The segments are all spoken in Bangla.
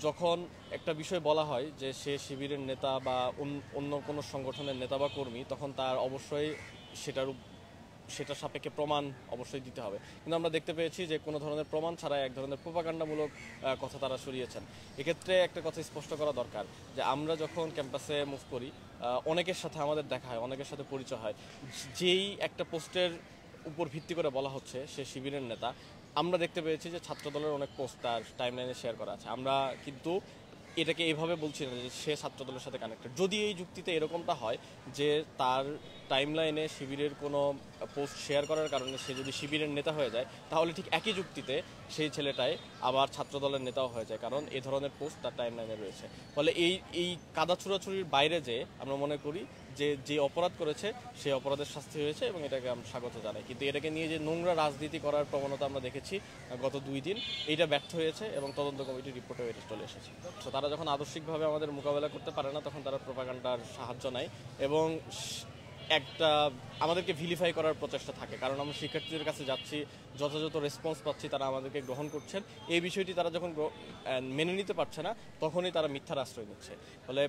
যখন একটা বিষয় বলা হয় যে সে শিবিরের নেতা বা অন্য কোনো সংগঠনের নেতা বা কর্মী, তখন তার অবশ্যই সেটার সাপেক্ষে প্রমাণ অবশ্যই দিতে হবে। কিন্তু আমরা দেখতে পেয়েছি যে কোনো ধরনের প্রমাণ ছাড়াই এক ধরনের প্রোপাগান্ডামূলক কথা তারা সরিয়েছেন। এক্ষেত্রে একটা কথা স্পষ্ট করা দরকার যে আমরা যখন ক্যাম্পাসে মুভ করি, অনেকের সাথে আমাদের দেখা হয়, অনেকের সাথে পরিচয় হয়। যেই একটা পোস্টের উপর ভিত্তি করে বলা হচ্ছে সে শিবিরের নেতা, আমরা দেখতে পেয়েছি যে ছাত্রদলের অনেক পোস্ট তার টাইমলাইনে শেয়ার করা আছে। আমরা কিন্তু এটাকে এইভাবে বলছি না যে সে ছাত্রদলের সাথে কানেক্টেড। যদি এই যুক্তিতে এরকমটা হয় যে তার টাইমলাইনে শিবিরের কোনো পোস্ট শেয়ার করার কারণে সে যদি শিবিরের নেতা হয়ে যায়, তাহলে ঠিক একই যুক্তিতে সেই ছেলেটাই আবার ছাত্রদলের নেতাও হয়ে যায়, কারণ এই ধরনের পোস্ট তার টাইমলাইনে রয়েছে। ফলে এই কাদা ছুড়াছুড়ির বাইরে যে আমরা মনে করি যে অপরাধ করেছে সেই অপরাধের শাস্তি হয়েছে, এবং এটাকে আমরা স্বাগত জানাই। কিন্তু এটাকে নিয়ে যে নোংরা রাজনীতি করার প্রবণতা আমরা দেখেছি গত 2 দিন, এইটা ব্যর্থ হয়েছে এবং তদন্ত কমিটির রিপোর্টেও এটা চলে এসেছে। তো তারা যখন আদর্শিকভাবে আমাদের মোকাবেলা করতে পারে না, তখন তারা প্রোপাগান্ডার সাহায্য নেয় এবং একটা আমাদেরকে ভিলিফাই করার প্রচেষ্টা থাকে। কারণ আমরা শিক্ষার্থীদের কাছে যাচ্ছি, যথাযথ রেসপন্স পাচ্ছি, তারা আমাদেরকে গ্রহণ করছেন। এই বিষয়টি তারা যখন মেনে নিতে পারছে না, তখনই তারা মিথ্যার আশ্রয় নিচ্ছে। ফলে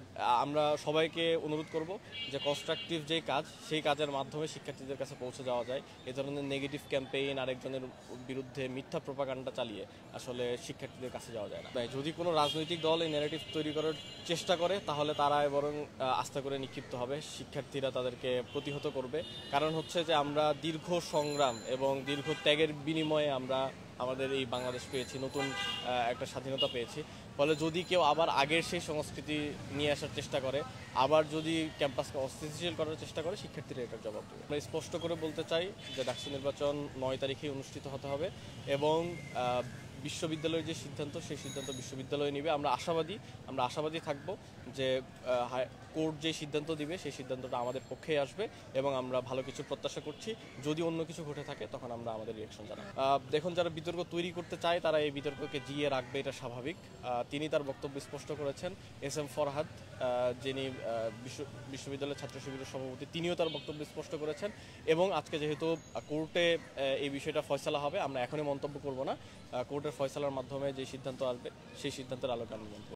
আমরা সবাইকে অনুরোধ করব যে কনস্ট্রাকটিভ যেই কাজ, সেই কাজের মাধ্যমে শিক্ষার্থীদের কাছে পৌঁছে যাওয়া যায়। এ ধরনের নেগেটিভ ক্যাম্পেইন, আরেকজনের বিরুদ্ধে মিথ্যা প্রোপাগান্ডা চালিয়ে আসলে শিক্ষার্থীদের কাছে যাওয়া যায় না। যদি কোনো রাজনৈতিক দল এই ন্যারেটিভ তৈরি করার চেষ্টা করে, তাহলে তারা বরং আস্থা করে নিক্ষিপ্ত হবে, শিক্ষার্থীরা তাদেরকে প্রতিহত করবে। কারণ হচ্ছে যে আমরা দীর্ঘ সংগ্রাম এবং দীর্ঘ ত্যাগের বিনিময়ে আমরা আমাদের এই বাংলাদেশ পেয়েছি, নতুন একটা স্বাধীনতা পেয়েছি। ফলে যদি কেউ আবার আগের সেই সংস্কৃতি নিয়ে আসার চেষ্টা করে, আবার যদি ক্যাম্পাসকে অস্থিতিশীল করার চেষ্টা করে, শিক্ষার্থীরা এটার জবাব দেবে। আমরা স্পষ্ট করে বলতে চাই যে ডাকসু নির্বাচন 9 তারিখেই অনুষ্ঠিত হতে হবে এবং বিশ্ববিদ্যালয়ের যে সিদ্ধান্ত, সেই সিদ্ধান্ত বিশ্ববিদ্যালয় নেবে। আমরা আশাবাদী থাকব যে কোর্ট যে সিদ্ধান্ত দিবে সেই সিদ্ধান্তটা আমাদের পক্ষেই আসবে এবং আমরা ভালো কিছু প্রত্যাশা করছি। যদি অন্য কিছু ঘটে থাকে, তখন আমরা আমাদের রিঅ্যাকশন জানাবো। দেখুন, যারা বিতর্ক তৈরি করতে চায় তারা এই বিতর্ককে জিয়ে রাখবে, এটা স্বাভাবিক। তিনি তার বক্তব্য স্পষ্ট করেছেন। SM ফরহাদ, যিনি বিশ্ববিদ্যালয়ের ছাত্র শিবিরের সভাপতি, তিনিও তার বক্তব্য স্পষ্ট করেছেন। এবং আজকে যেহেতু কোর্টে এই বিষয়টা ফয়সালা হবে, আমরা এখনই মন্তব্য করব না। কোর্টের ফয়সালার মাধ্যমে যে সিদ্ধান্ত আসবে, সেই সিদ্ধান্তের আলোকে আমরা মন্তব্য